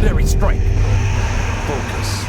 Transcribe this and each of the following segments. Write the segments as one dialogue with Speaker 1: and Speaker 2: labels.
Speaker 1: Legendary strike. Focus.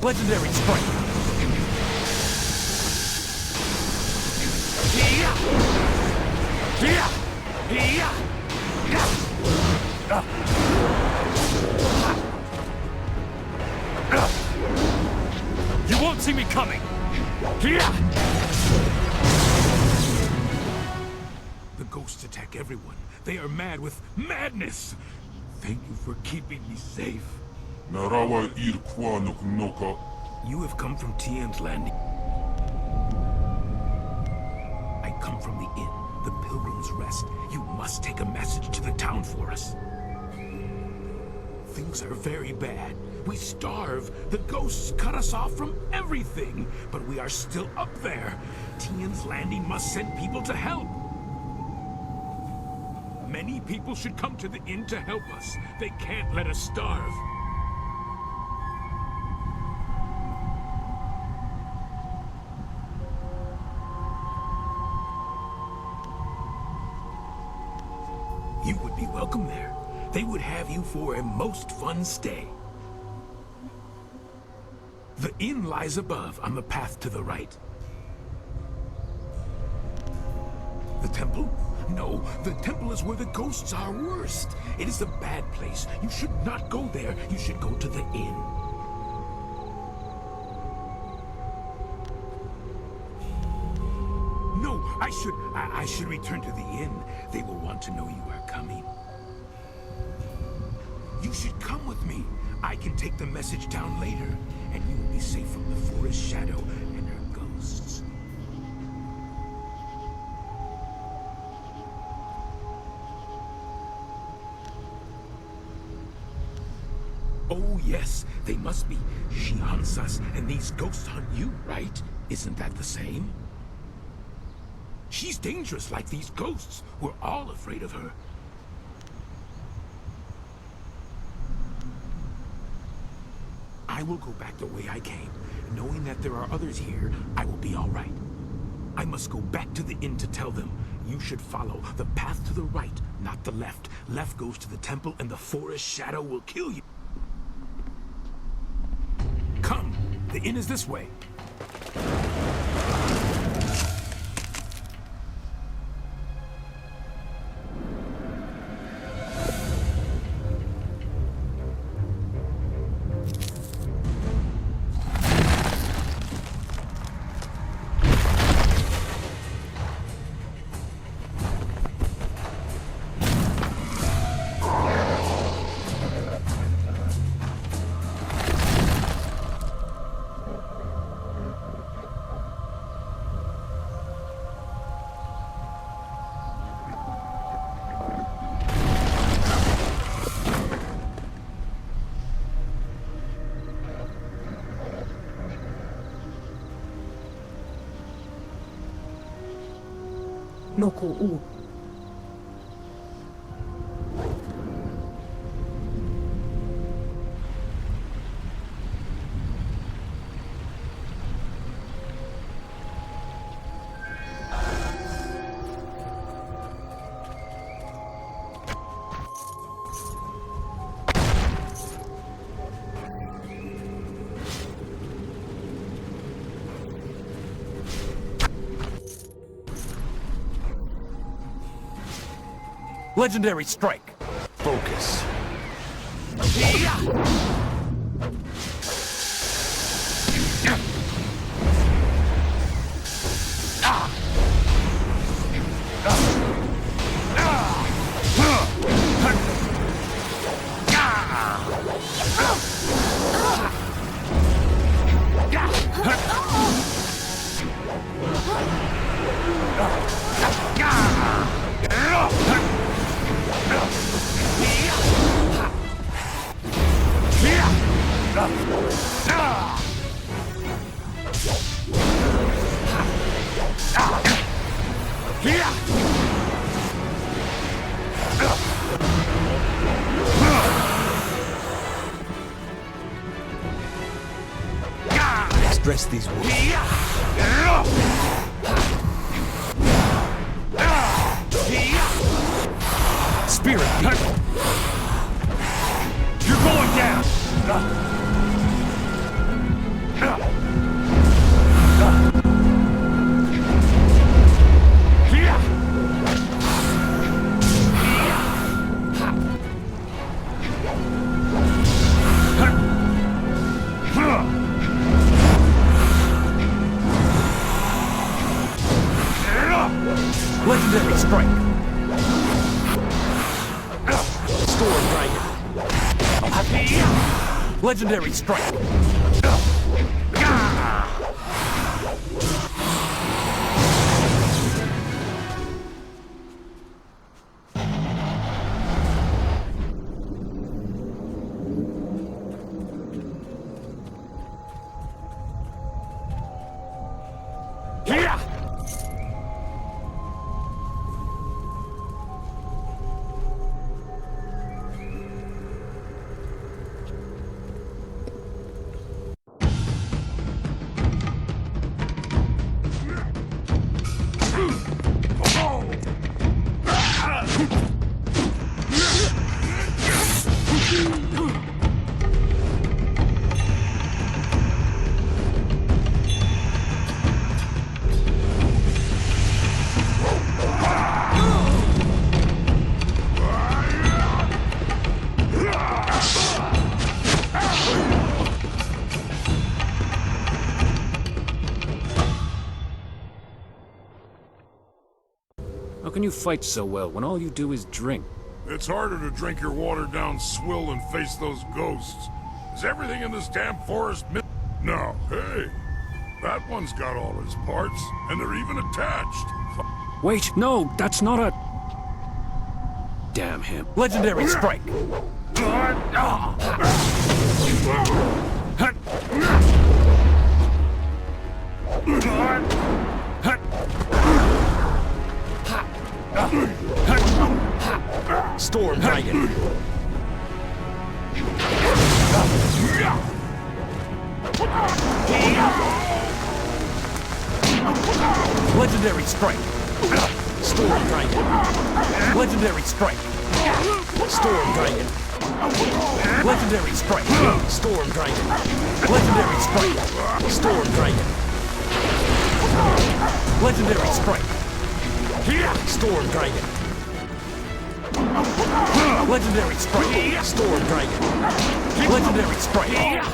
Speaker 1: Legendary strike. You won't see me coming.
Speaker 2: The ghosts attack everyone. They are mad with madness. Thank you for keeping me safe.
Speaker 3: Narawa Irkwa Noka.
Speaker 2: You have come from Tian's Landing. I come from the inn, the Pilgrim's Rest. You must take a message to the town for us. Things are very bad. We starve. The ghosts cut us off from everything. But we are still up there. Tian's Landing must send people to help. Many people should come to the inn to help us. They can't let us starve. You would be welcome there. They would have you for a most fun stay. The inn lies above, on the path to the right. The temple? No, the temple is where the ghosts are worst. It is a bad place. You should not go there. You should go to the inn. No, I should return to the inn. They will want to know you are coming. You should come with me. I can take the message down later, and you will be safe from the forest shadow and her ghosts. Oh yes, they must be. She hunts us, and these ghosts hunt you, right? Isn't that the same? She's dangerous like these ghosts. We're all afraid of her. I will go back the way I came. Knowing that there are others here, I will be all right. I must go back to the inn to tell them. You should follow the path to the right, not the left. Left goes to the temple, and the forest shadow will kill you. Come! The inn is this way.
Speaker 4: Noko U.
Speaker 1: Legendary strike. Focus. Express these words. Spirit people. You're going down. Legendary strike. Storm Dragon. Legendary strike. How can you fight so well when all you do is drink?
Speaker 3: It's harder to drink your watered-down swill and face those ghosts. Is everything in this damn forest No, hey. That one's got all his parts, and they're even attached.
Speaker 1: Wait, no, that's not a... Damn him. Legendary strike. Storm Dragon. Legendary strike. Storm Dragon. Legendary strike. Storm Dragon. Legendary strike. Storm Dragon. Legendary strike. Storm Dragon. Legendary strike. Storm Dragon. Legendary strike. Storm Dragon. Legendary strike.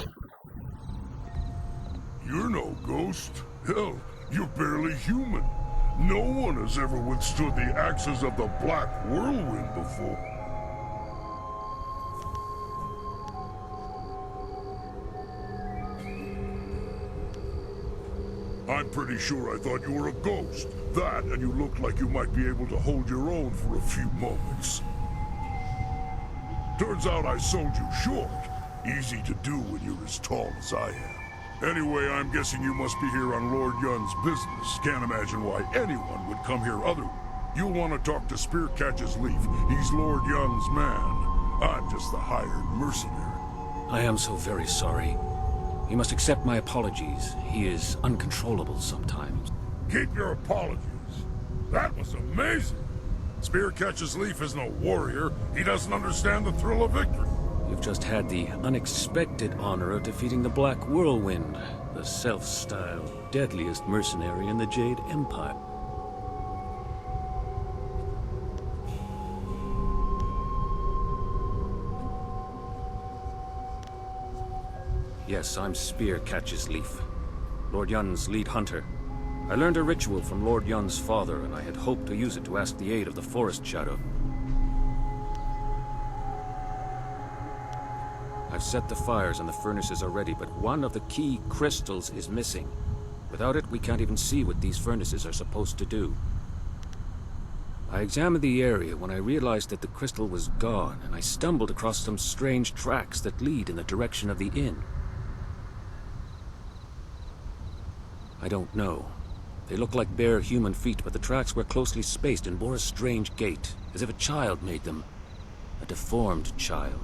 Speaker 3: You're no ghost. Hell, you're barely human. No one has ever withstood the axes of the Black Whirlwind before. I'm pretty sure I thought you were a ghost. That, and you looked like you might be able to hold your own for a few moments. Turns out I sold you short. Easy to do when you're as tall as I am. Anyway, I'm guessing you must be here on Lord Yun's business. Can't imagine why anyone would come here other. You'll want to talk to Spearcatcher's Leaf. He's Lord Yun's man. I'm just the hired mercenary.
Speaker 1: I am so very sorry. You must accept my apologies. He is uncontrollable sometimes.
Speaker 3: Keep your apologies. That was amazing. Spearcatcher's Leaf is no warrior. He doesn't understand the thrill of victory.
Speaker 1: You've just had the unexpected honor of defeating the Black Whirlwind, the self-styled deadliest mercenary in the Jade Empire. Yes, I'm Spear Catches Leaf, Lord Yun's lead hunter. I learned a ritual from Lord Yun's father, and I had hoped to use it to ask the aid of the Forest Shadow. I've set the fires and the furnaces are ready, but one of the key crystals is missing. Without it, we can't even see what these furnaces are supposed to do. I examined the area when I realized that the crystal was gone, and I stumbled across some strange tracks that lead in the direction of the inn. I don't know. They look like bare human feet, but the tracks were closely spaced and bore a strange gait, as if a child made them. A deformed child.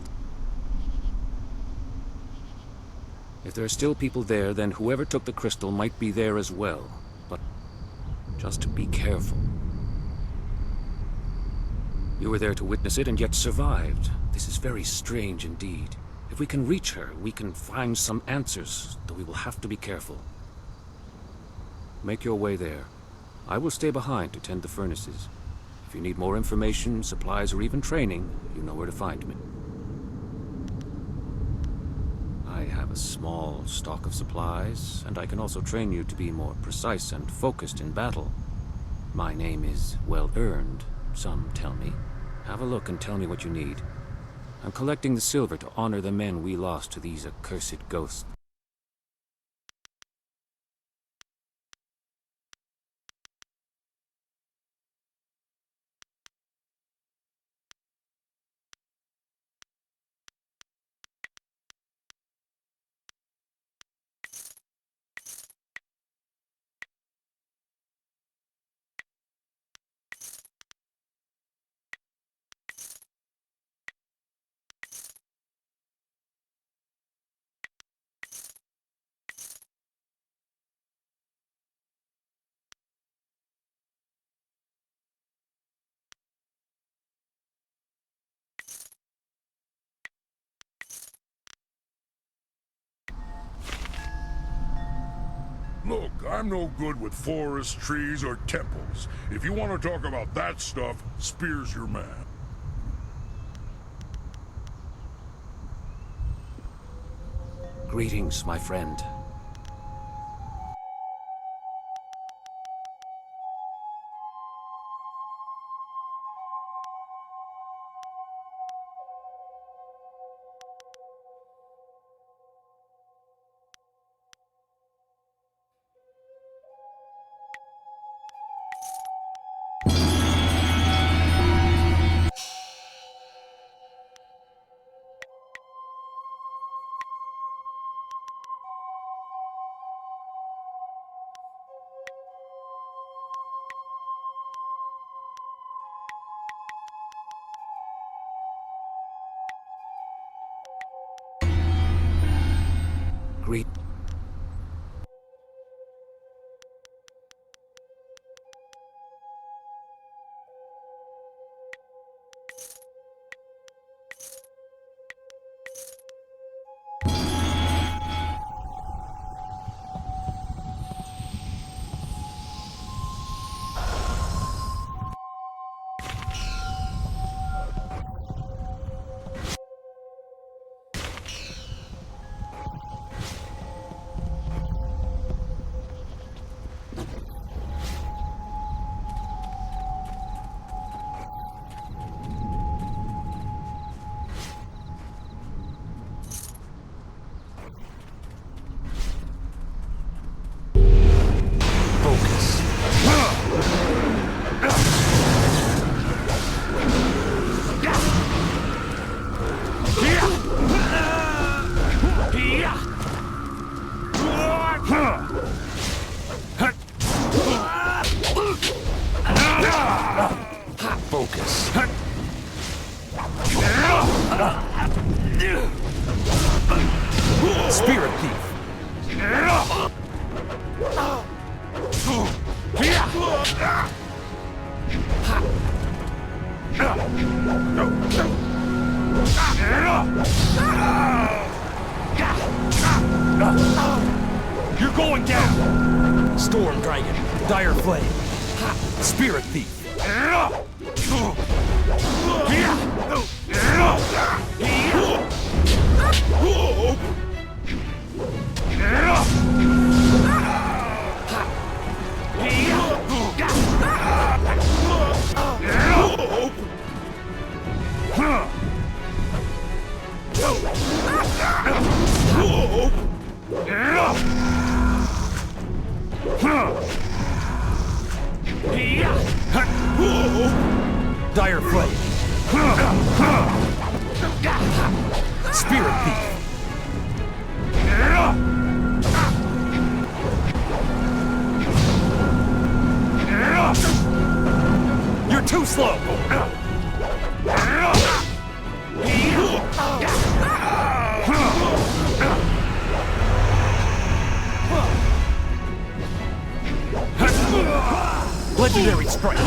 Speaker 1: If there are still people there, then whoever took the crystal might be there as well. But just be careful. You were there to witness it and yet survived. This is very strange indeed. If we can reach her, we can find some answers, though we will have to be careful. Make your way there. I will stay behind to tend the furnaces. If you need more information, supplies, or even training, you know where to find me. I have a small stock of supplies, and I can also train you to be more precise and focused in battle. My name is well earned, some tell me. Have a look and tell me what you need. I'm collecting the silver to honor the men we lost to these accursed ghosts.
Speaker 3: Look, I'm no good with forests, trees, or temples. If you want to talk about that stuff, Spear's your man.
Speaker 1: Greetings, my friend. Greet.
Speaker 4: Focus. Spirit thief. You're going down. Storm Dragon. Dire Flame. Spirit thief. Dire Flame. Spirit Thief. You're too slow. Legendary Strike.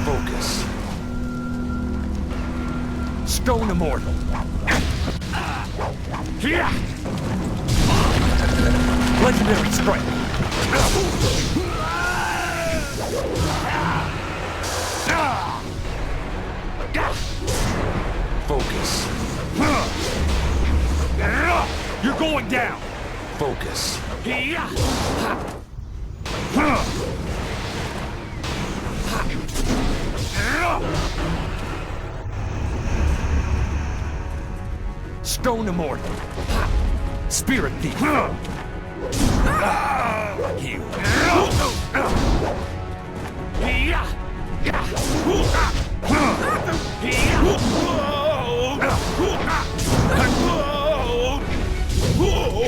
Speaker 4: Focus. Stone Immortal. Legendary Strike. Focus. You're going down. Focus. Stone Immortal. Spirit Thief. You.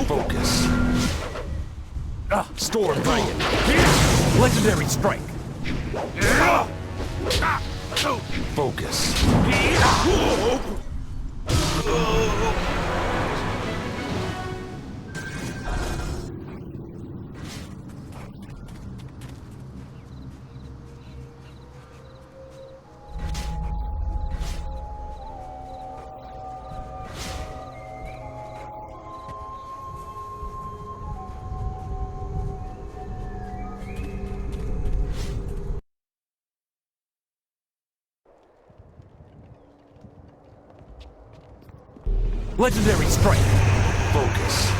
Speaker 4: Focus. Storm Dragon. Legendary Strike. Focus. Legendary Strike. Focus.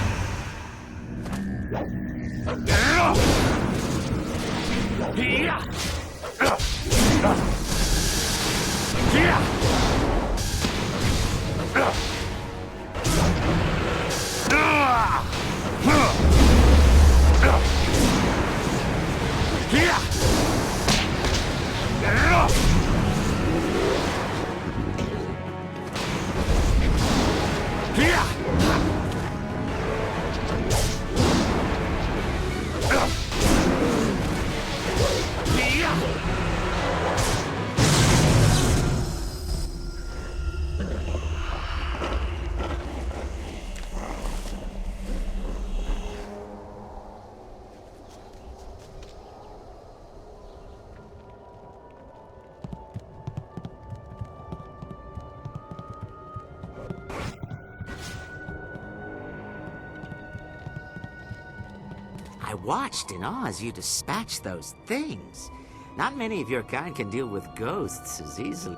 Speaker 5: I watched in awe as you dispatched those things. Not many of your kind can deal with ghosts as easily.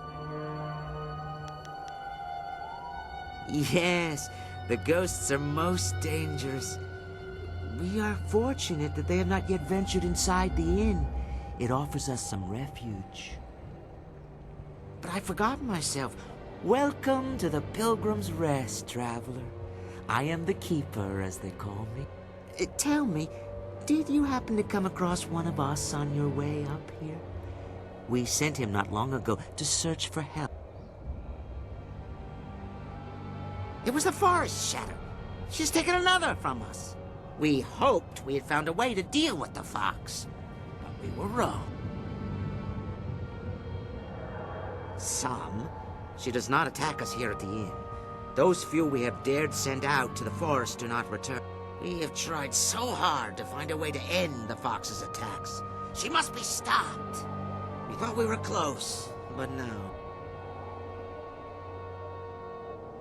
Speaker 5: Yes, the ghosts are most dangerous. We are fortunate that they have not yet ventured inside the inn. It offers us some refuge. But I've forgotten myself. Welcome to the Pilgrim's Rest, traveler. I am the Keeper, as they call me. Tell me, did you happen to come across one of us on your way up here? We sent him not long ago to search for help. It was the Forest Shadow. She's taken another from us. We hoped we had found a way to deal with the fox, but we were wrong. She does not attack us here at the inn. Those few we have dared send out to the forest do not return. We have tried so hard to find a way to end the fox's attacks. She must be stopped. We thought we were close, but no.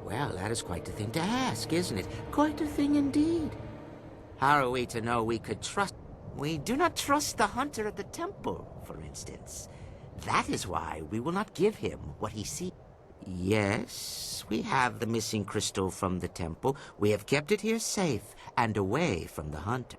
Speaker 5: Well, that is quite the thing to ask, isn't it? Quite a thing indeed. How are we to know we could trust? We do not trust the hunter at the temple, for instance. That is why we will not give him what he seeks. Yes, we have the missing crystal from the temple. We have kept it here safe and away from the hunter.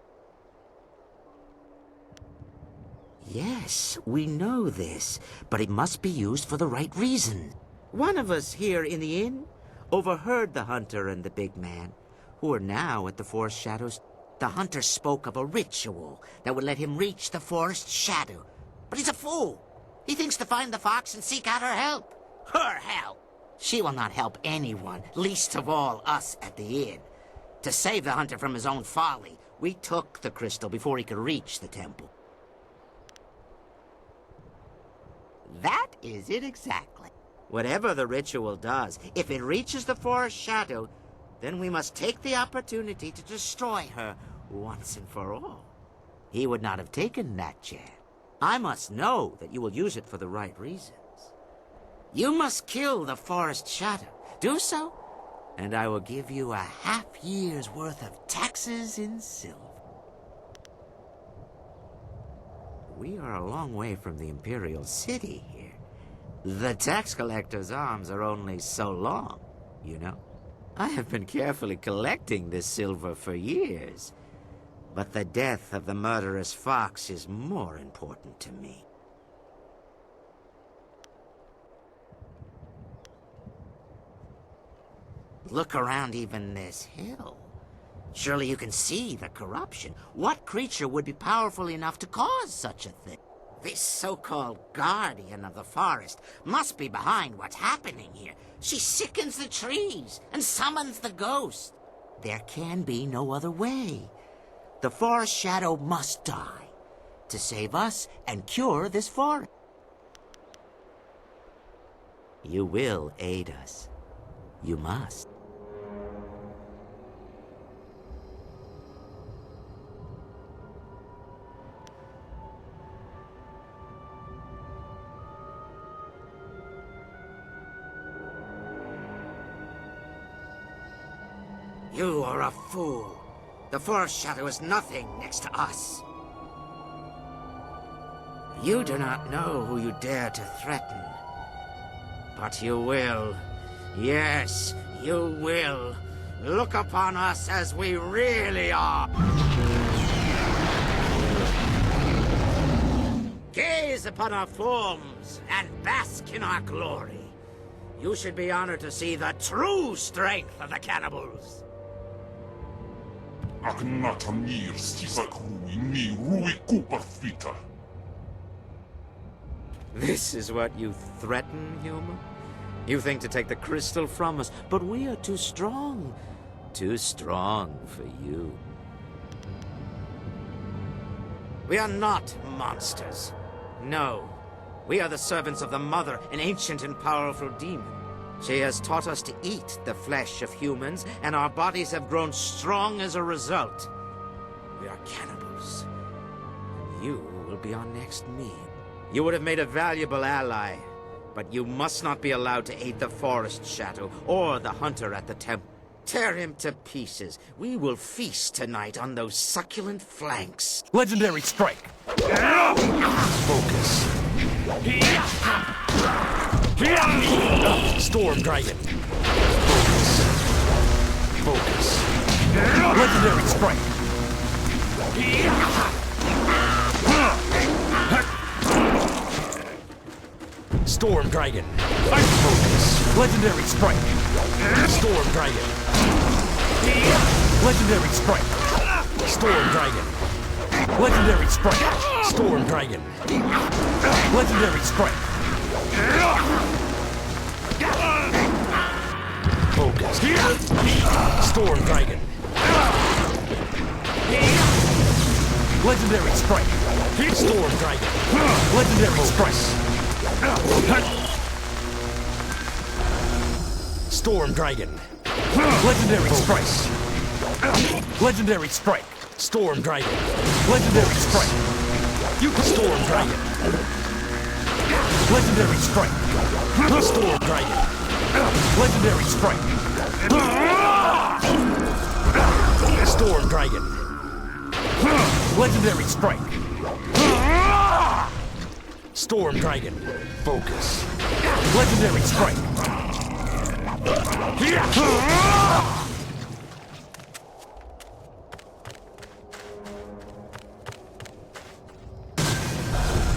Speaker 5: Yes, we know this, but it must be used for the right reason. One of us here in the inn overheard the hunter and the big man, who are now at the forest shadows. The hunter spoke of a ritual that would let him reach the forest shadow. But he's a fool. He thinks to find the fox and seek out her help. Her help! She will not help anyone, least of all us at the inn. To save the hunter from his own folly, we took the crystal before he could reach the temple. That is it exactly. Whatever the ritual does, if it reaches the forest shadow, then we must take the opportunity to destroy her once and for all. He would not have taken that chance. I must know that you will use it for the right reasons. You must kill the forest shadow. Do so, and I will give you a half-year's worth of taxes in silver. We are a long way from the Imperial City here. The tax collector's arms are only so long, you know. I have been carefully collecting this silver for years, but the death of the murderous fox is more important to me. Look around even this hill. Surely you can see the corruption. What creature would be powerful enough to cause such a thing? This so-called guardian of the forest must be behind what's happening here. She sickens the trees and summons the ghost. There can be no other way. The forest shadow must die to save us and cure this forest. You will aid us. You must. You are a fool. The forest shadow is nothing next to us. You do not know who you dare to threaten. But you will. Yes, you will. Look upon us as we really are. Gaze upon our forms and bask in our glory. You should be honored to see the true strength of the cannibals. This is what you threaten, human? You think to take the crystal from us, but we are too strong. Too strong for you. We are not monsters. No. We are the servants of the Mother, an ancient and powerful demon. She has taught us to eat the flesh of humans, and our bodies have grown strong as a result. We are cannibals. And you will be our next meal. You would have made a valuable ally, but you must not be allowed to aid the forest shadow or the hunter at the temple. Tear him to pieces. We will feast tonight on those succulent flanks.
Speaker 4: Legendary strike. Focus. Storm Dragon. Focus. Legendary strike. Storm Dragon. Focus. Legendary strike. Storm Dragon. Legendary strike. Storm Dragon. Legendary strike. Storm Dragon. Legendary strike. Focus. Storm Dragon. Legendary strike. Storm Dragon. Legendary strike. Storm Dragon. Legendary strike. Legendary strike. Storm Dragon. Legendary strike. Storm Dragon. Legendary strike. Storm Dragon. Legendary strike. Storm Dragon. Legendary strike. Storm Dragon. Focus. Legendary Strike.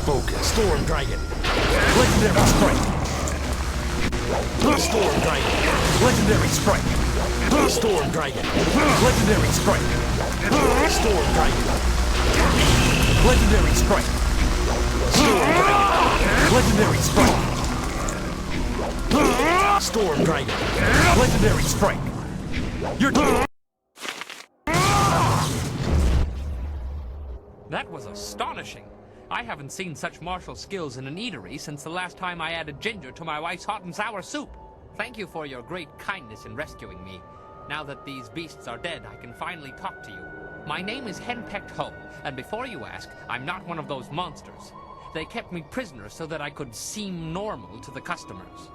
Speaker 4: Focus. Storm Dragon. Legendary Strike. Storm Dragon. Legendary Strike. Storm Dragon. Legendary Strike. Storm Dragon. Legendary Strike. Storm Dragon. Legendary Strike. Storm Dragon. Legendary Strike. You're
Speaker 6: That was astonishing. I haven't seen such martial skills in an eatery since the last time I added ginger to my wife's hot and sour soup. Thank you for your great kindness in rescuing me. Now that these beasts are dead, I can finally talk to you. My name is Henpecked Ho, and before you ask, I'm not one of those monsters. They kept me prisoner so that I could seem normal to the customers.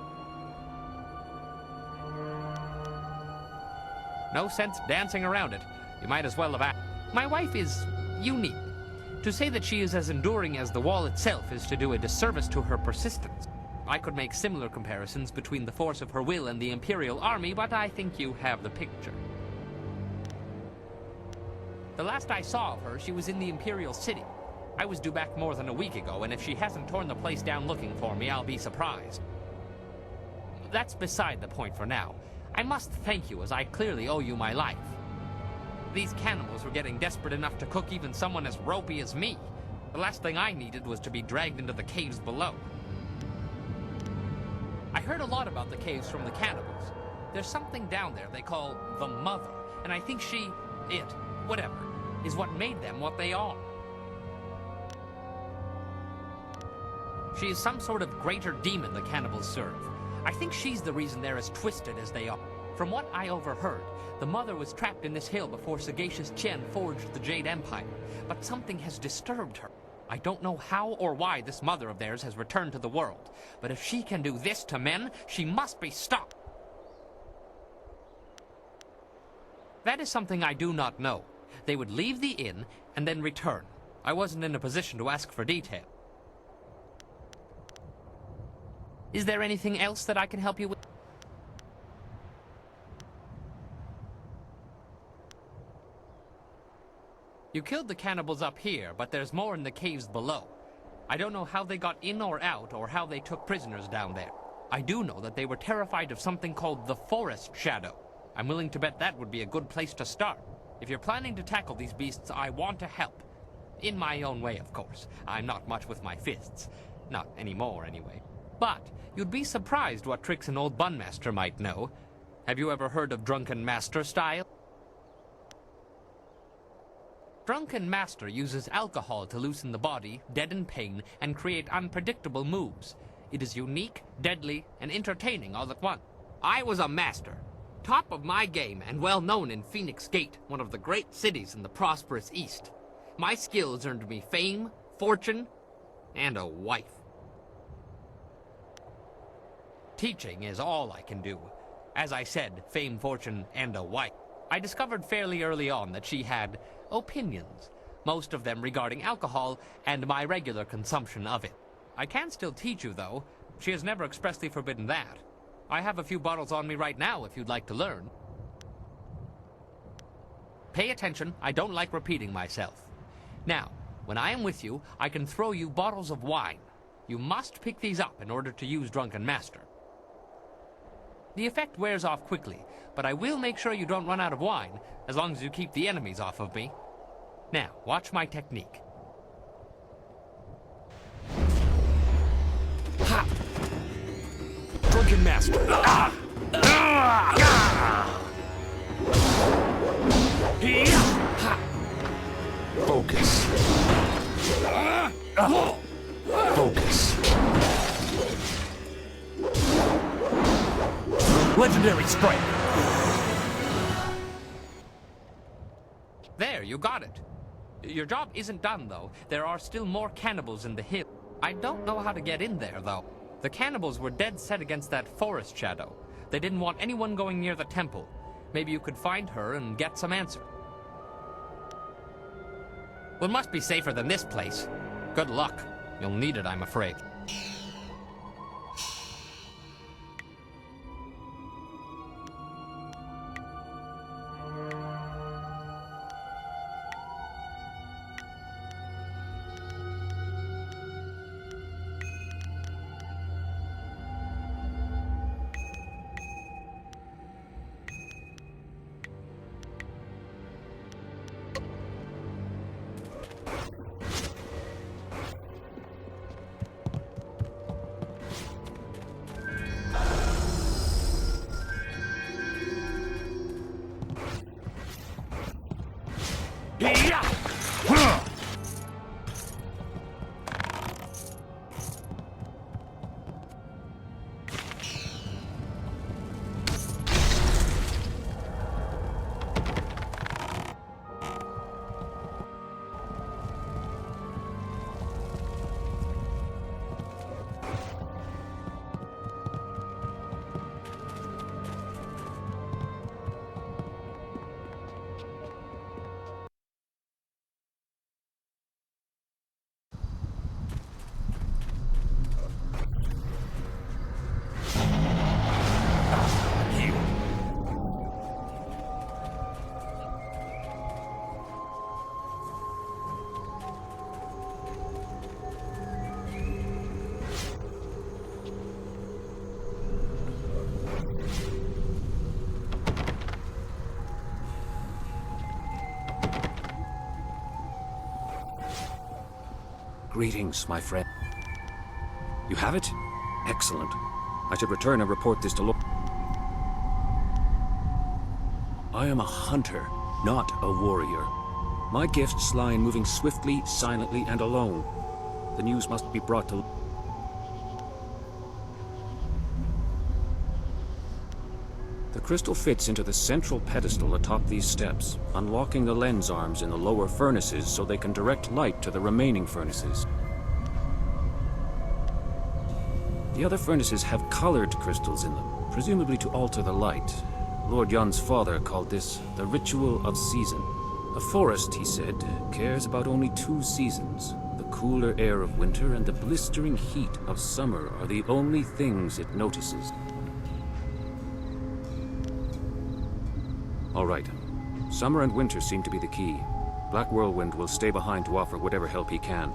Speaker 6: No sense dancing around it. You might as well have asked. My wife is unique. To say that she is as enduring as the wall itself is to do a disservice to her persistence. I could make similar comparisons between the force of her will and the Imperial Army, but I think you have the picture. The last I saw of her, she was in the Imperial City. I was due back more than a week ago, and if she hasn't torn the place down looking for me, I'll be surprised. That's beside the point for now. I must thank you, as I clearly owe you my life. These cannibals were getting desperate enough to cook even someone as ropey as me. The last thing I needed was to be dragged into the caves below. I heard a lot about the caves from the cannibals. There's something down there they call the Mother, and I think whatever, is what made them what they are. She is some sort of greater demon the cannibals serve. I think she's the reason they're as twisted as they are. From what I overheard, the Mother was trapped in this hill before sagacious Chen forged the Jade Empire, but something has disturbed her. I don't know how or why this Mother of theirs has returned to the world, but if she can do this to men, she must be stopped. That is something I do not know. They would leave the inn and then return. I wasn't in a position to ask for detail. Is there anything else that I can help you with? You killed the cannibals up here, but there's more in the caves below. I don't know how they got in or out, or how they took prisoners down there. I do know that they were terrified of something called the Forest Shadow. I'm willing to bet that would be a good place to start. If you're planning to tackle these beasts, I want to help. In my own way, of course. I'm not much with my fists. Not anymore, anyway. But you'd be surprised what tricks an old bunmaster might know. Have you ever heard of Drunken Master style? Drunken Master uses alcohol to loosen the body, deaden pain, and create unpredictable moves. It is unique, deadly, and entertaining all at once. I was a master, top of my game and well known in Phoenix Gate, one of the great cities in the prosperous East. My skills earned me fame, fortune, and a wife. Teaching is all I can do. As I said, fame, fortune, and a wife. I discovered fairly early on that she had opinions, most of them regarding alcohol and my regular consumption of it. I can still teach you, though. She has never expressly forbidden that. I have a few bottles on me right now if you'd like to learn. Pay attention, I don't like repeating myself. Now, when I am with you, I can throw you bottles of wine. You must pick these up in order to use Drunken Master. The effect wears off quickly, but I will make sure you don't run out of wine, as long as you keep the enemies off of me. Now, watch my technique.
Speaker 4: Ha! Drunken Master. Ah! Focus. Focus. Legendary Strike.
Speaker 6: There, you got it. Your job isn't done, though. There are still more cannibals in the hill. I don't know how to get in there, though. The cannibals were dead set against that Forest Shadow. They didn't want anyone going near the temple. Maybe you could find her and get some answer. Well, it must be safer than this place. Good luck. You'll need it, I'm afraid.
Speaker 1: Greetings, my friend. You have it? Excellent. I should return and report this to Lord. I am a hunter, not a warrior. My gifts lie in moving swiftly, silently, and alone. The news must be brought to... The crystal fits into the central pedestal atop these steps, unlocking the lens arms in the lower furnaces so they can direct light to the remaining furnaces. The other furnaces have colored crystals in them, presumably to alter the light. Lord Yun's father called this the ritual of season. The forest, he said, cares about only 2 seasons. The cooler air of winter and the blistering heat of summer are the only things it notices. All right. Summer and winter seem to be the key. Black Whirlwind will stay behind to offer whatever help he can.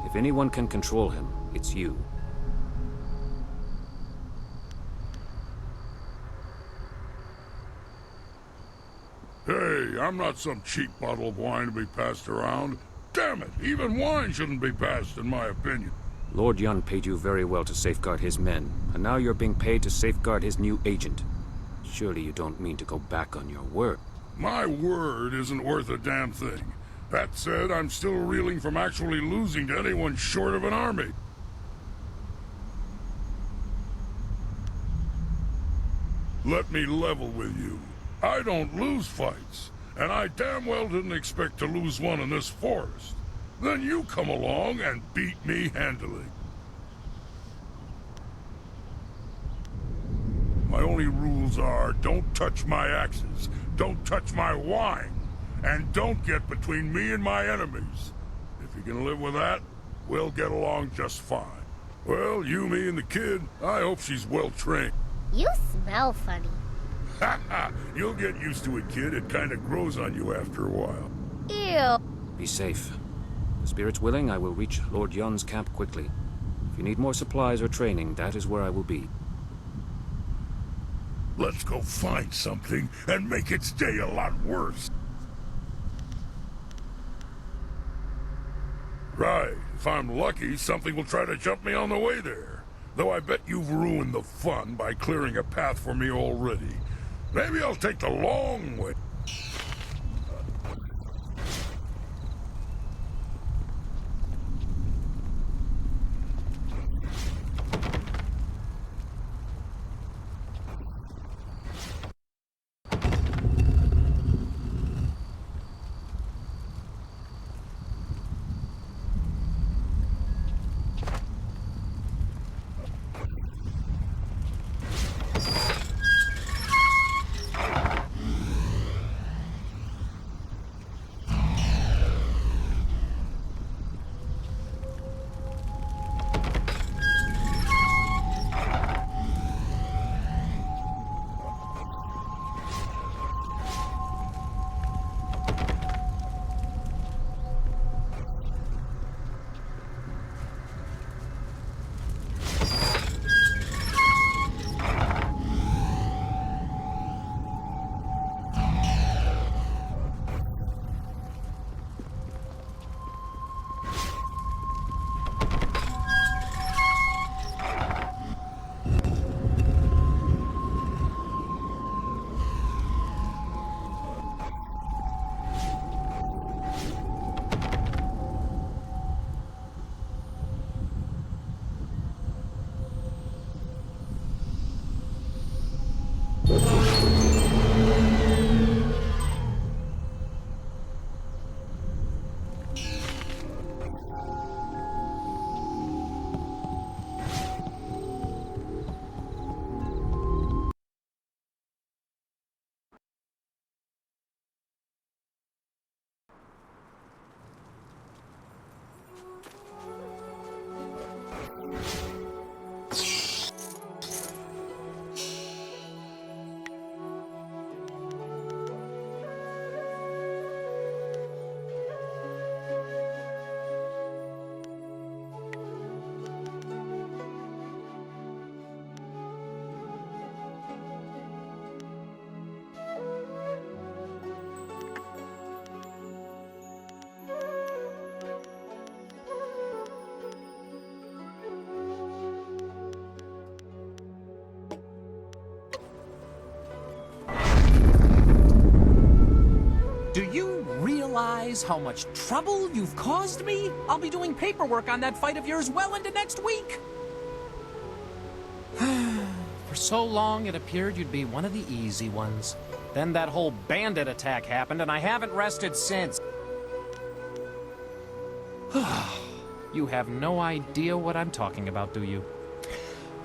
Speaker 1: If anyone can control him, it's you.
Speaker 3: Hey, I'm not some cheap bottle of wine to be passed around. Damn it, even wine shouldn't be passed, in my opinion.
Speaker 1: Lord Yun paid you very well to safeguard his men, and now you're being paid to safeguard his new agent. Surely you don't mean to go back on your word.
Speaker 3: My word isn't worth a damn thing. That said, I'm still reeling from actually losing to anyone short of an army. Let me level with you. I don't lose fights, and I damn well didn't expect to lose one in this forest. Then you come along and beat me handily. My only rules are, don't touch my axes, don't touch my wine, and don't get between me and my enemies. If you can live with that, we'll get along just fine. Well, you, me, and the kid, I hope she's well trained.
Speaker 7: You smell funny.
Speaker 3: Ha ha! You'll get used to it, kid. It kinda grows on you after a while.
Speaker 7: Ew.
Speaker 1: Be safe. The spirit's willing, I will reach Lord Yun's camp quickly. If you need more supplies or training, that is where I will be.
Speaker 3: Let's go find something and make its day a lot worse. Right. If I'm lucky, something will try to jump me on the way there. Though I bet you've ruined the fun by clearing a path for me already. Maybe I'll take the long way.
Speaker 4: Do you realize how much trouble you've caused me? I'll be doing paperwork on that fight of yours well into next week. For so long, it appeared you'd be one of the easy ones. Then that whole bandit attack happened, and I haven't rested since. You have no idea what I'm talking about, do you?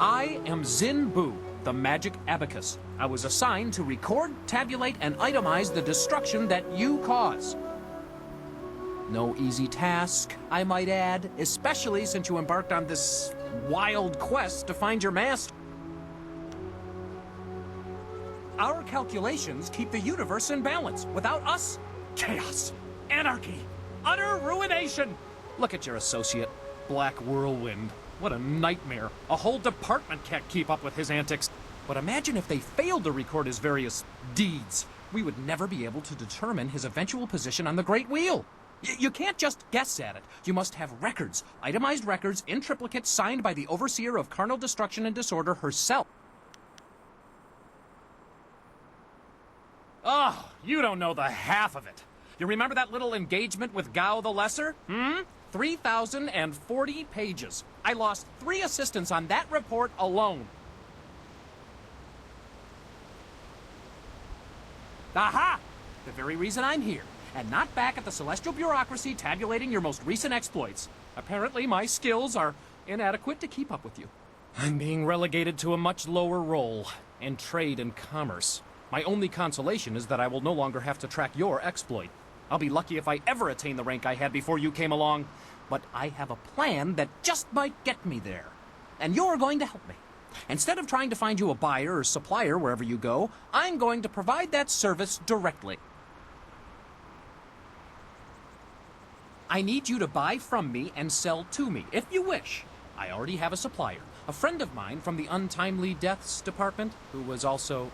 Speaker 4: I am Zin Bu, the magic abacus. I was assigned to record, tabulate, and itemize the destruction that you cause. No easy task, I might add, especially since you embarked on this wild quest to find your master. Our calculations keep the universe in balance. Without us, chaos, anarchy, utter ruination. Look at your associate, Black Whirlwind. What a nightmare. A whole department can't keep up with his antics. But imagine if they failed to record his various deeds. We would never be able to determine his eventual position on the Great Wheel. You can't just guess at it. You must have records, itemized records in triplicate signed by the Overseer of Carnal Destruction and Disorder herself. Oh, you don't know the half of it. You remember that little engagement with Gao the Lesser? 3,040 pages. I lost 3 assistants on that report alone. Aha! The very reason I'm here, and not back at the Celestial Bureaucracy tabulating your most recent exploits. Apparently, my skills are inadequate to keep up with you. I'm being relegated to a much lower role in trade and commerce. My only consolation is that I will no longer have to track your exploit. I'll be lucky if I ever attain the rank I had before you came along. But I have a plan that just might get me there. And you're going to help me. Instead of trying to find you a buyer or supplier wherever you go, I'm going to provide that service directly. I need you to buy from me and sell to me, if you wish. I already have a supplier, a friend of mine from the Untimely Deaths Department, who was also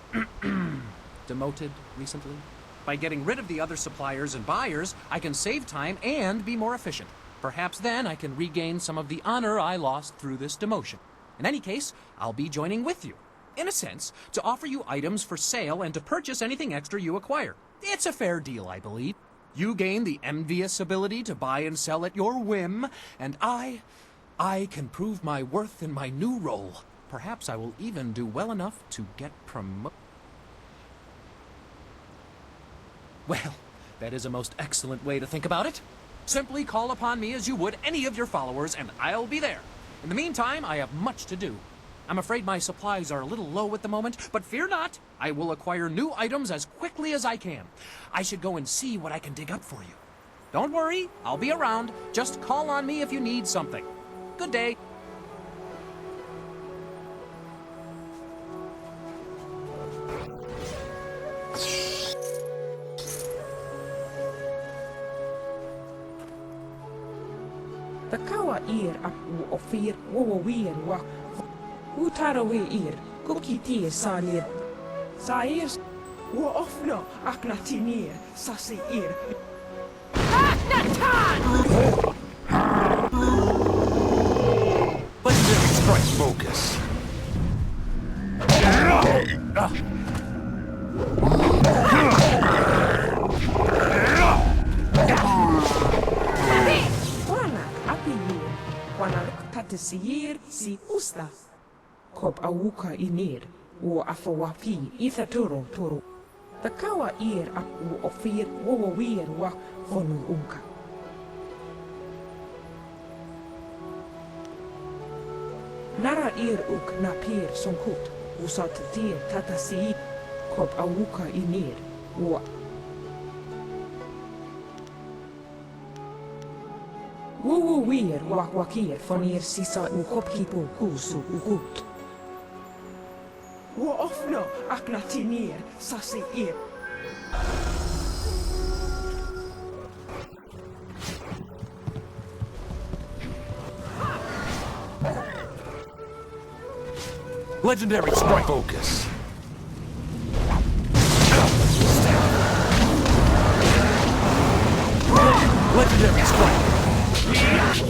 Speaker 4: demoted recently. By getting rid of the other suppliers and buyers, I can save time and be more efficient. Perhaps then I can regain some of the honor I lost through this demotion. In any case, I'll be joining with you, in a sense, to offer you items for sale and to purchase anything extra you acquire. It's a fair deal, I believe. You gain the envious ability to buy and sell at your whim, and I can prove my worth in my new role. Perhaps I will even do well enough to get promoted. Well, that is a most excellent way to think about it. Simply call upon me as you would any of your followers, and I'll be there. In the meantime, I have much to do. I'm afraid my supplies are a little low at the moment, but fear not. I will acquire new items as quickly as I can. I should go and see what I can dig up for you. Don't worry, I'll be around. Just call on me if you need something. Good day.
Speaker 8: Takawa ir apu ofir wawawir wa utarawe ir kukiti salir sair wa ofno aknatinir sasi ir
Speaker 2: Let's just strike focus.
Speaker 8: Tatisir si usta kop awuka inir o afawapi ithatoro toro Takawa ir apu ofir wawawir wa fonu unka Nara ir uk napir sonkut usatatir tatasi kop awuka inir o Woo wir wakir von ihr sisa u kopkipu kusu ukut. Wo ofno aknatinir sasi ir.
Speaker 2: Legendary strike focus. Legendary strike. Healed.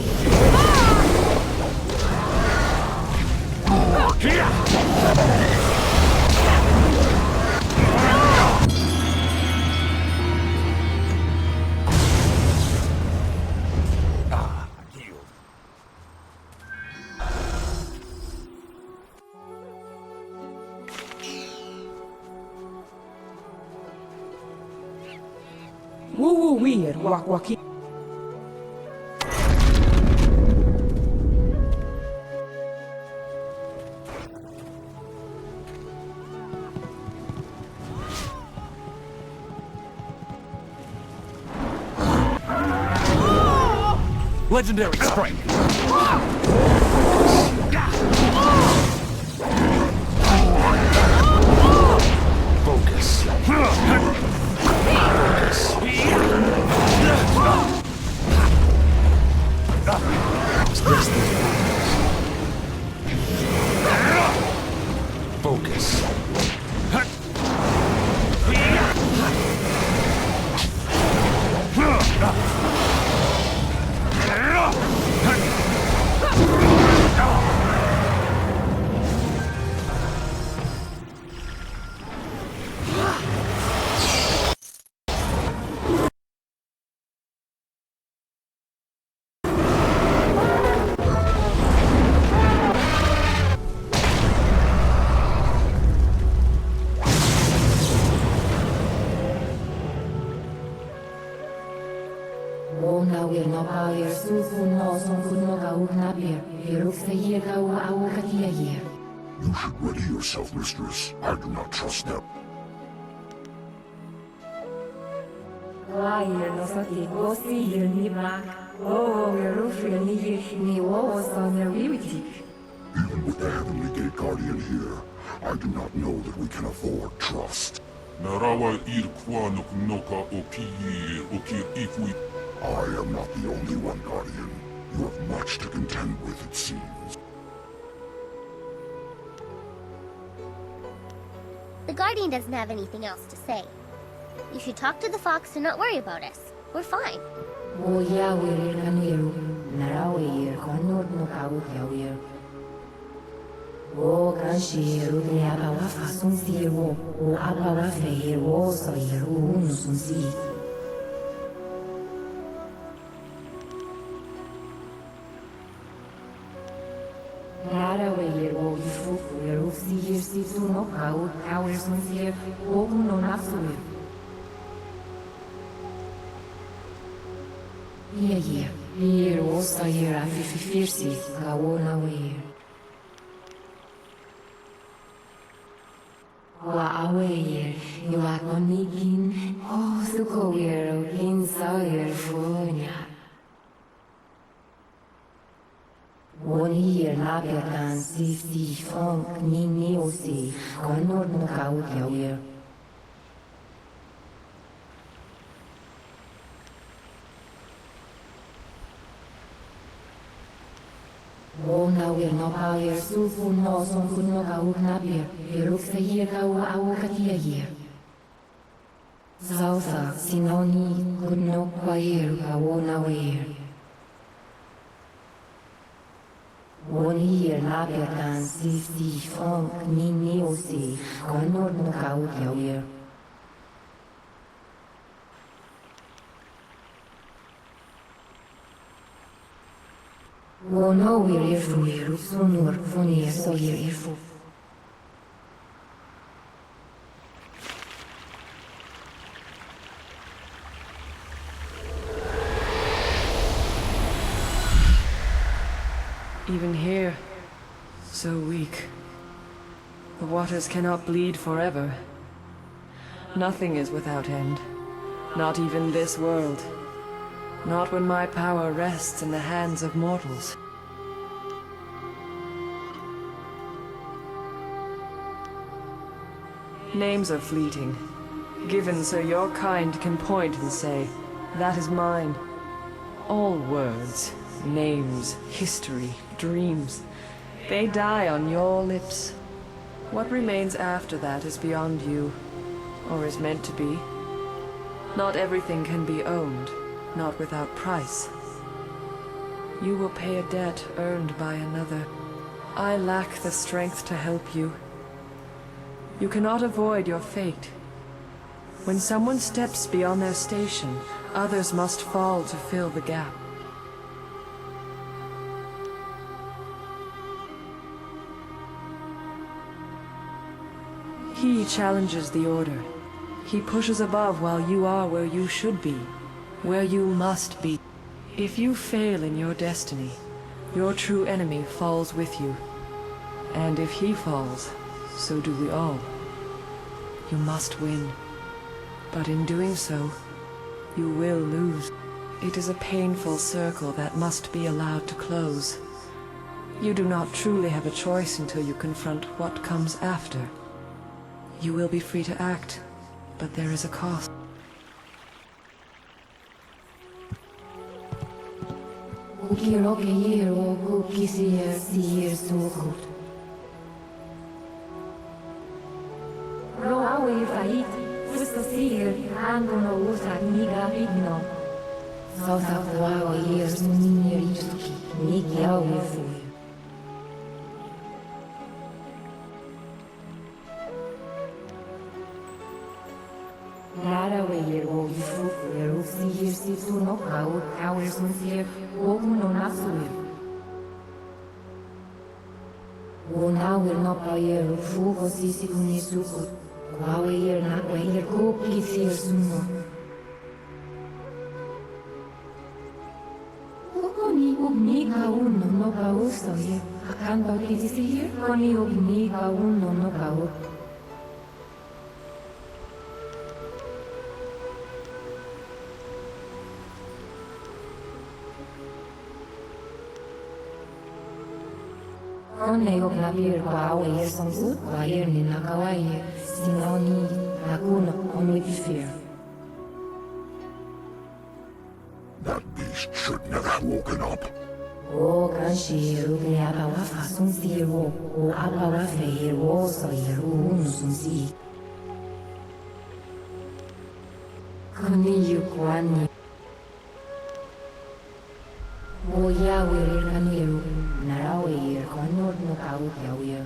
Speaker 8: Wo wir wakir.
Speaker 2: Legendary strike. Focus. Focus.
Speaker 9: Ona wir no power sufu no son no gau knapir. Hiruk se hier gau au katia hier.
Speaker 3: You should ready yourself, mistress. I do not trust them.
Speaker 9: Lair no sati gosi hier ni brak. Oh, wir rufen ni hier ni wo son der rivitik.
Speaker 3: Even with the Heavenly Gate Guardian here, I do not know that we can afford trust.
Speaker 10: Narawa irquanuk noka okiyi okir ifui.
Speaker 3: I am not the only one, Guardian. You have much to contend with, it seems.
Speaker 7: The Guardian doesn't have anything else to say. You should talk to the fox and not worry about us. We're fine.
Speaker 9: Wo ya wir kaniru. Narawa ir konur no gau kawir. Wo kanshi rudi aba wa fasun si wo. O aba wa feir wo so ir unus si. Narawa ir wo ifufu ir ufsi ir si tu no gau kawir sun si ir wo no nafsu ir. Hier, hier, osta hier, afifirsi, gawona wir. Wa aweir, you are konigin, oh, suko wir, okin sair, funya. Won hier, nabertan, si, funk, ni, osi, konord no kaut, ja wir. Ona wir no power sufu no son no gau knapir. Hiruk se hier gau au katia hier. Zausa sinoni no kwair gau na wir. Woni hier nabertan si funk ni osi konor no gau ja wir. Wono wir irfu iru sunur funir so hier irfu.
Speaker 11: Even here, so weak. The waters cannot bleed forever. Nothing is without end. Not even this world. Not when my power rests in the hands of mortals. Names are fleeting, given so your kind can point and say, that is mine. All words, names, history, dreams, they die on your lips. What remains after that is beyond you, or is meant to be. Not everything can be owned, not without price. You will pay a debt earned by another. I lack the strength to help you. You cannot avoid your fate. When someone steps beyond their station, others must fall to fill the gap. He challenges the order. He pushes above while you are where you should be, where you must be. If you fail in your destiny, your true enemy falls with you. And if he falls, so do we all. You must win. But in doing so, you will lose. It is a painful circle that must be allowed to close. You do not truly have a choice until you confront what comes after. You will be free to act, but there is a cost.
Speaker 9: Lara weir o ifu eru sihir situ no kau kau sunsier o no nasuir. O na wir no pair fu o sisi kunisuko. Kau weir na weir ko kisir suno. Koni ubni kau no kau soye. Akan bau kisir koni ubni kau no kau. Konei o glavir kwa awe sonsu kwa ni nakawaye sinoni nakuno only be fear.
Speaker 3: That beast should never have woken up.
Speaker 9: O kanshi rugni abawa fasun siro o abawa feir o soiru unsun si. Koni yukwani. O yawe kaniru. Narawir konor no kau yawir.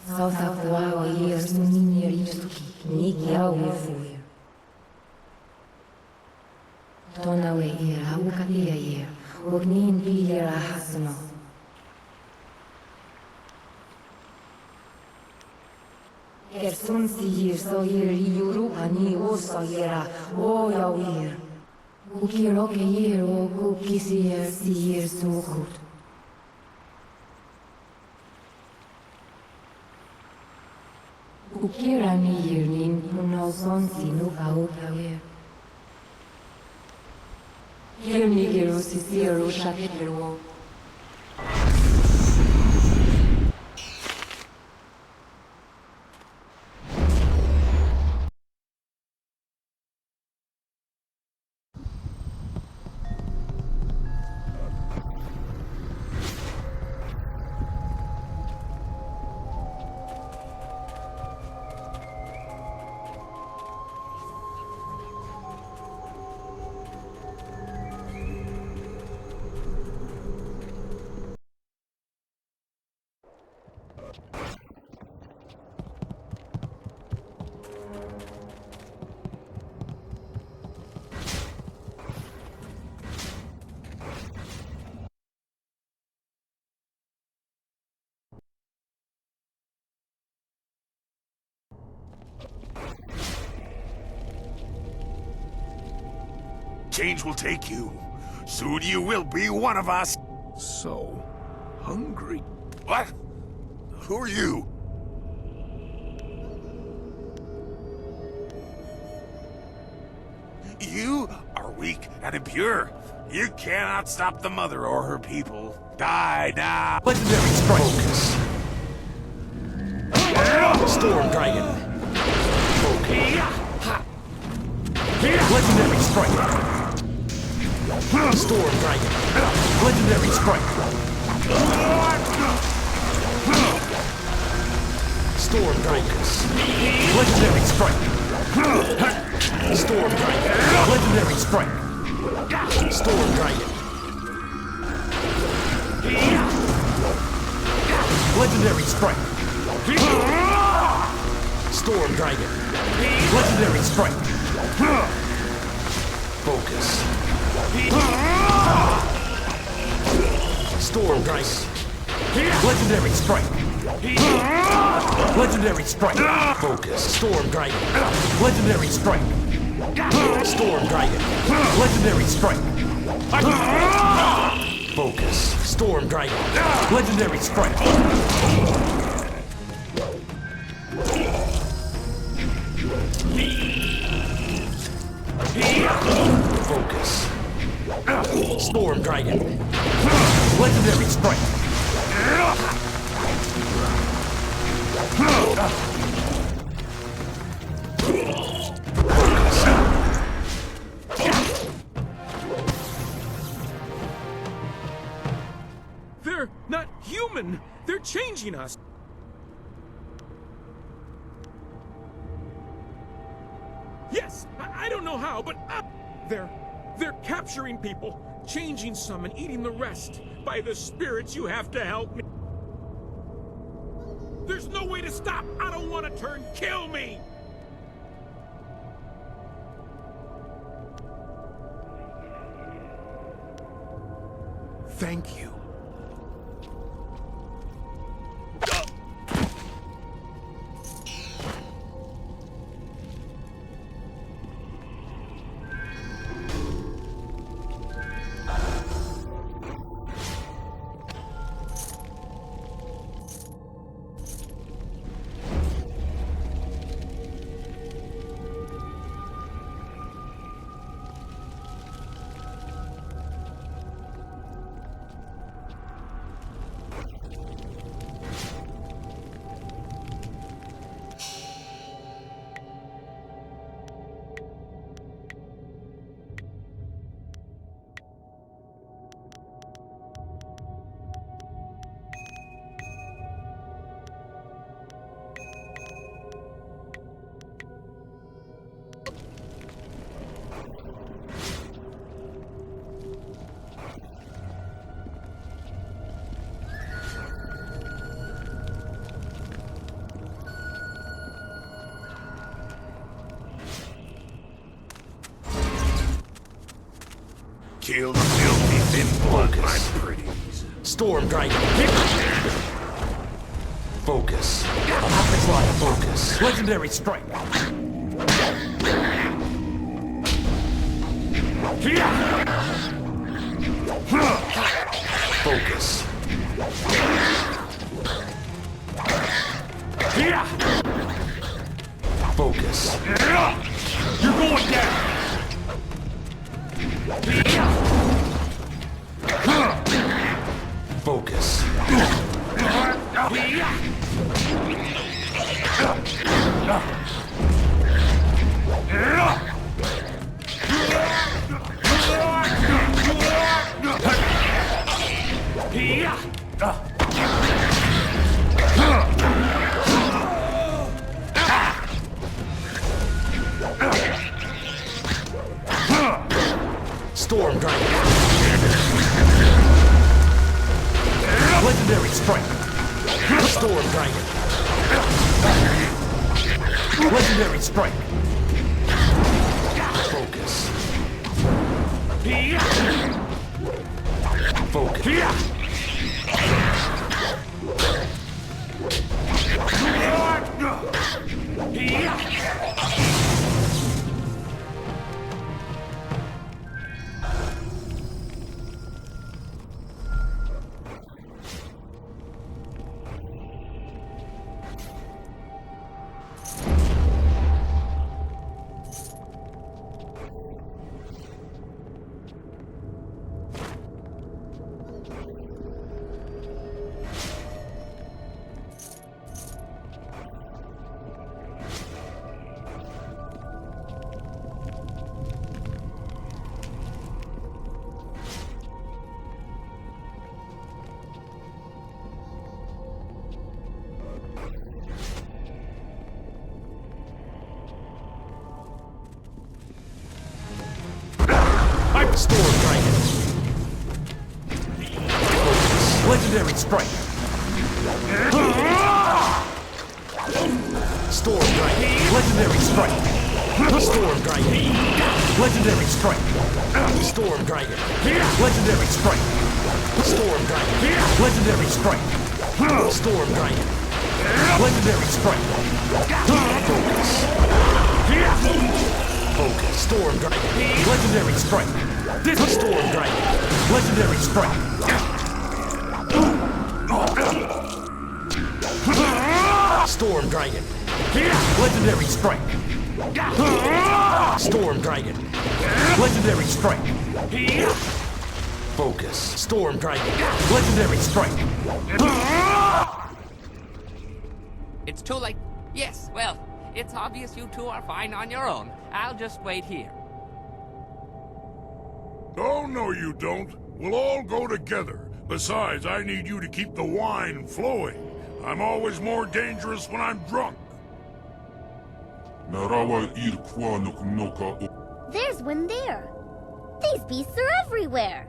Speaker 9: South of wow years munir ituki nik yawir fuir. Tonawe ir haukatia ir ognin bilir ahasno. Kersun sihir soir yuru ani o soira o yawir. Ukiroke yer o kukisier sier sukut. Ukirani yernin puno son sinu kautawer. Yerni gero sisiero shaketero.
Speaker 2: Change will take you. Soon you will be one of us. So hungry. What? Who are you? You are weak and impure. You cannot stop the mother or her people. Die now.
Speaker 12: Legendary strike. Focus. Storm Dragon. Focus. Legendary strike. Storm Dragon. Legendary strike. Storm Dragon. Legendary strike. Storm Dragon. Legendary strike. Storm Dragon. Legendary strike. Storm Dragon. Legendary strike. Focus. Storm Dragon. Legendary strike. Legendary strike. Focus. Storm Dragon. Legendary strike. Storm Dragon. Legendary strike. Focus. Storm Dragon. Legendary strike. Focus. Storm Dragon. Legendary strike.
Speaker 2: They're not human. They're changing us. Yes, I don't know how, but they're capturing people, changing some and eating the rest. By the spirits, you have to help me. There's no way to stop. I don't want to turn. Kill me. Thank you. Kill the filthy thin blood, my pretties.
Speaker 12: Storm Dragon. Focus. Optics line. Focus. Legendary strike. Focus. Focus.
Speaker 2: You're going down.
Speaker 12: Focus. Storm Dragon. Legendary strike. Storm Dragon. Legendary strike. Focus. Focus. Storm Dragon. Focus. Legendary Strike. Storm Dragon. Legendary Strike. Storm Dragon. Legendary Strike. Storm Dragon. Legendary Strike. Storm Dragon. Legendary Strike. Storm Dragon. Legendary Strike. Focus. Focus. Storm Dragon. Legendary Strike. This is Storm Dragon. Legendary Strike. Storm Dragon. Legendary Strike. Storm Dragon. Legendary Strike. Focus. Storm Dragon. Legendary Strike.
Speaker 6: It's too late. Yes, well, it's obvious you two are fine on your own. I'll just wait here.
Speaker 3: Oh, no you don't. We'll all go together. Besides, I need you to keep the wine flowing. I'm always more dangerous when I'm drunk.
Speaker 10: Narawa irkwa noka o...
Speaker 7: There's one there. These beasts are everywhere.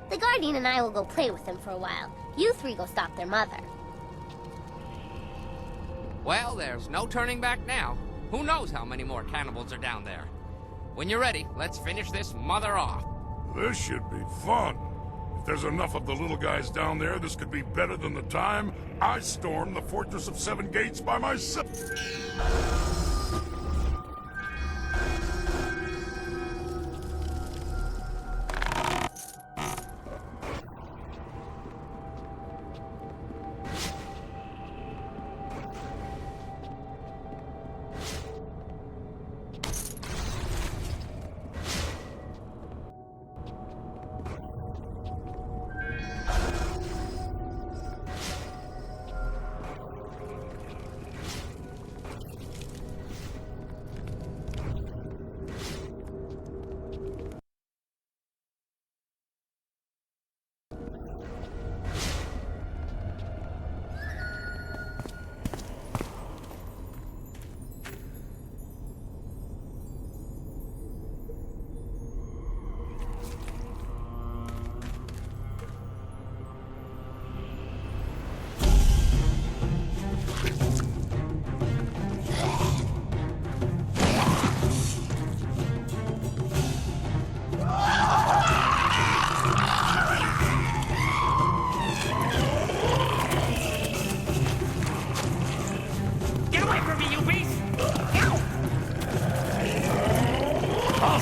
Speaker 7: The Guardian and I will go play with them for a while. You three go stop their mother.
Speaker 6: Well, there's no turning back now. Who knows how many more cannibals are down there? When you're ready, let's finish this mother off.
Speaker 3: This should be fun. If there's enough of the little guys down there, this could be better than the time I stormed the Fortress of Seven Gates by myself.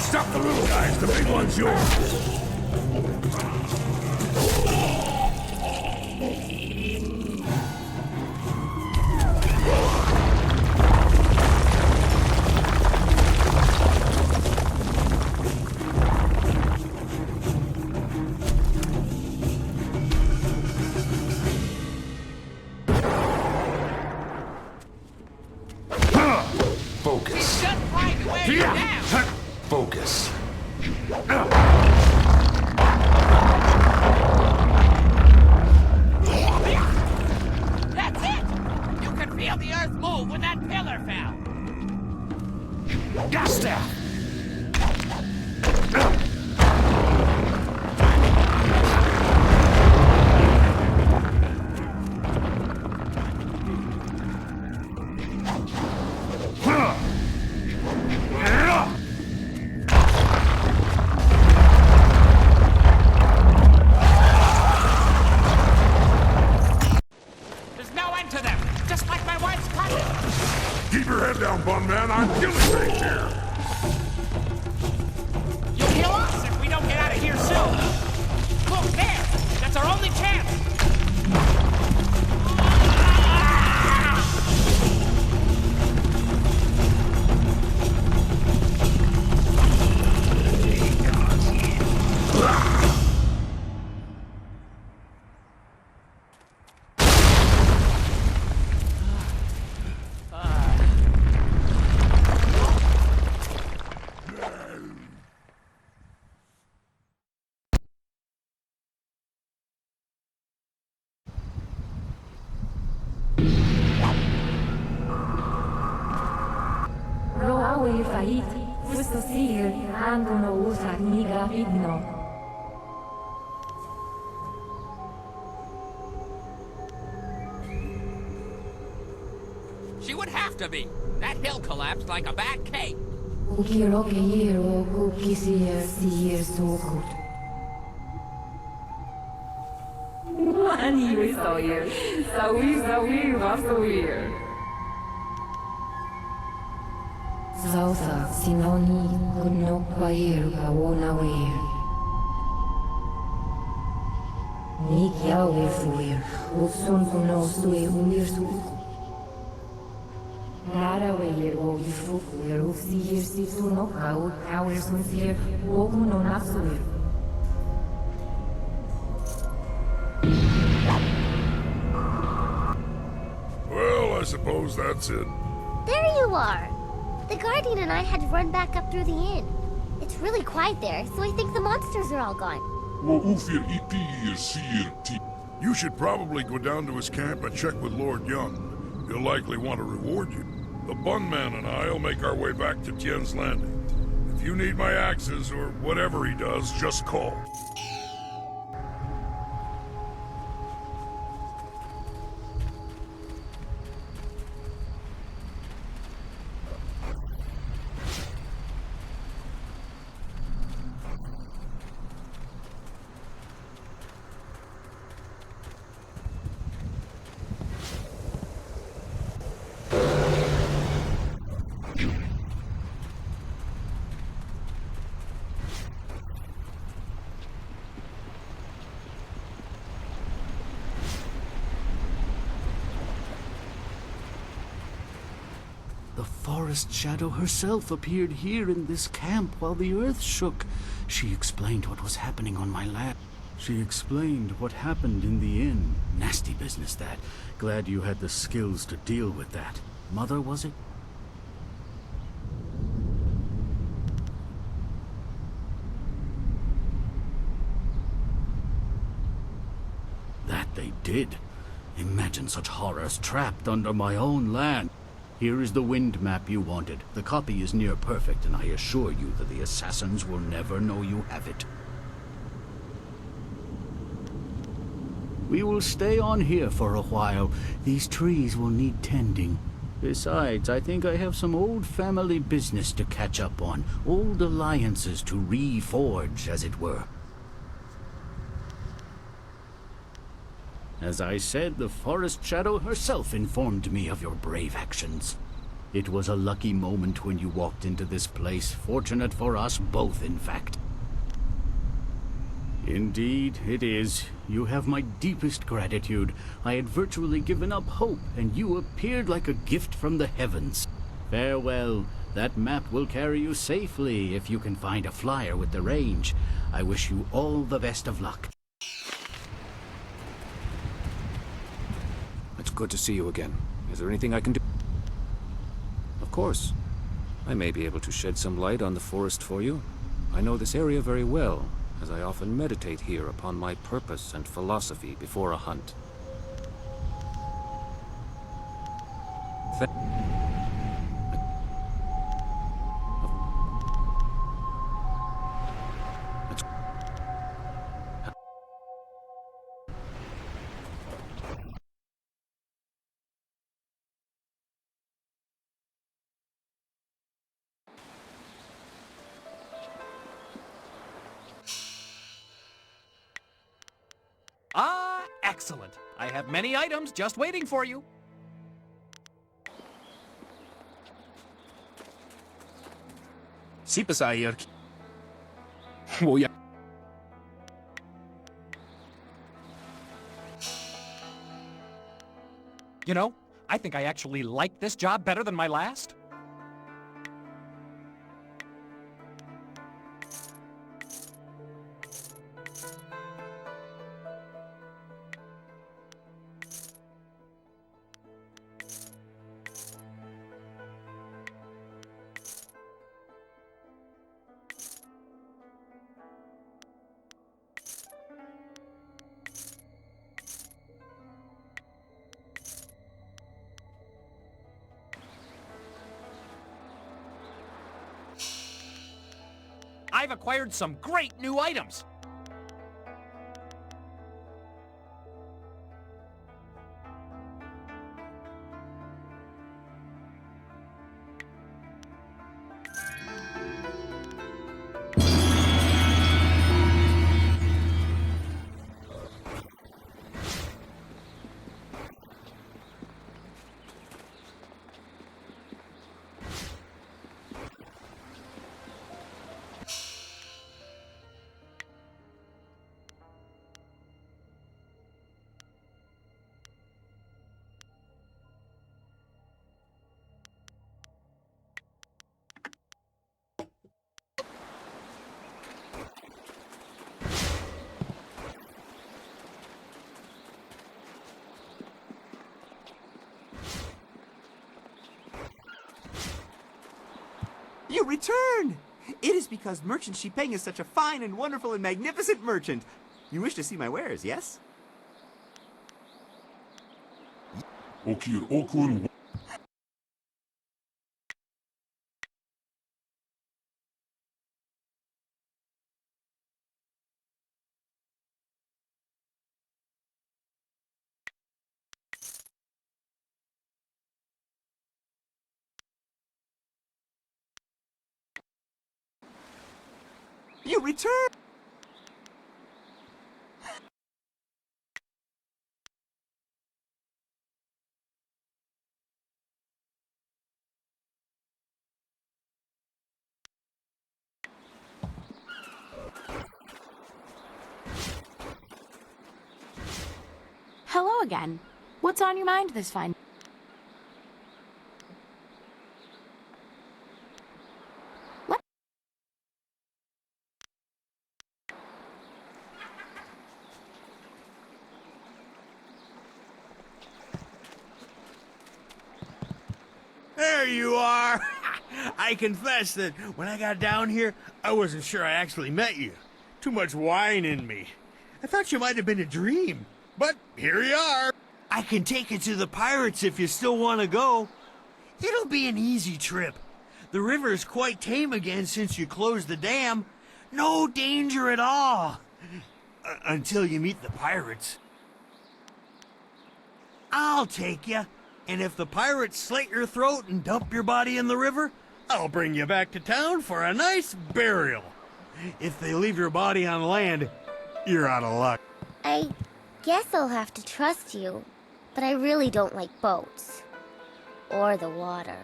Speaker 3: Stop the little guys, the big one's yours.
Speaker 12: Focus.
Speaker 6: Just right where you're down.
Speaker 12: Focus.
Speaker 6: That's it! You could feel the earth move when that pillar fell.
Speaker 12: Gas there.
Speaker 6: There's no end to them, just like my wife's cousin.
Speaker 3: Keep your head down, Bun Man. I'm killing things here.
Speaker 6: You'll kill us if we don't get out of here soon. Look, there! That's our only chance!
Speaker 9: Roawe faiti, Questo sir angono usa niga vidno.
Speaker 6: She would have to be. That hill collapsed like a bad cake.
Speaker 9: Kukiroke yero kukisir sir sukut.
Speaker 11: Mani sawir. Sawir wasawir.
Speaker 9: Zausa sinoni kunno kwair kawona weir. Nik yawe fuir. Usun kuno sue umir suku. Nara weir wo yufuku er ufsir si suno kau kawer sunsir wogu no nasuir.
Speaker 3: Well, I suppose that's it.
Speaker 7: There you are. The Guardian and I had to run back up through the inn. It's really quiet there, so I think the monsters are all gone.
Speaker 10: Wo ufir itir sir ti.
Speaker 3: You should probably go down to his camp and check with Lord Young. He'll likely want to reward you. The Bunman and I'll make our way back to Tien's Landing. If you need my axes or whatever he does, just call.
Speaker 1: The forest shadow herself appeared here in this camp while the earth shook. She explained what was happening on my land. She explained what happened in the inn. Nasty business, that. Glad you had the skills to deal with that. Mother, was it? That they did. Imagine such horrors trapped under my own land. Here is the wind map you wanted. The copy is near perfect, and I assure you that the assassins will never know you have it. We will stay on here for a while. These trees will need tending. Besides, I think I have some old family business to catch up on. Old alliances to reforge, as it were. As I said, the forest shadow herself informed me of your brave actions. It was a lucky moment when you walked into this place. Fortunate for us both, in fact. Indeed, it is. You have my deepest gratitude. I had virtually given up hope, and you appeared like a gift from the heavens. Farewell. That map will carry you safely if you can find a flyer with the range. I wish you all the best of luck. It's good to see you again. Is there anything I can do? Of course. I may be able to shed some light on the forest for you. I know this area very well, as I often meditate here upon my purpose and philosophy before a hunt.
Speaker 4: Ah, excellent. I have many items just waiting for you.
Speaker 2: Sipasayir. Woya.
Speaker 4: You know, I think I actually like this job better than my last. I've acquired some great new items.
Speaker 13: You return! It is because Merchant Shipeng is such a fine and wonderful and magnificent merchant. You wish to see my wares, yes?
Speaker 10: Okir okun.
Speaker 13: You return!
Speaker 14: Hello again. What's on your mind this fine? What?
Speaker 15: There you are! I confess that when I got down here, I wasn't sure I actually met you. Too much wine in me. I thought you might have been a dream. But here you are. I can take you to the pirates if you still want to go. It'll be an easy trip. The river's quite tame again since you closed the dam. No danger at all. Until you meet the pirates. I'll take you. And if the pirates slit your throat and dump your body in the river, I'll bring you back to town for a nice burial. If they leave your body on land, you're out of luck.
Speaker 7: I guess I'll have to trust you, but I really don't like boats. Or the water.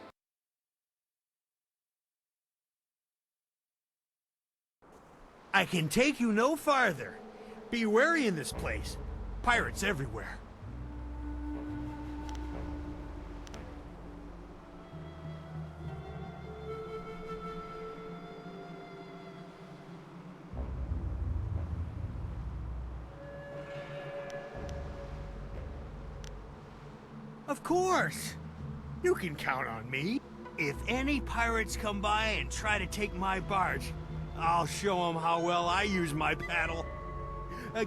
Speaker 15: I can take you no farther. Be wary in this place. Pirates everywhere. Of course. You can count on me. If any pirates come by and try to take my barge, I'll show them how well I use my paddle.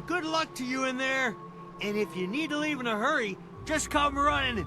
Speaker 15: Good luck to you in there. And if you need to leave in a hurry, just come running.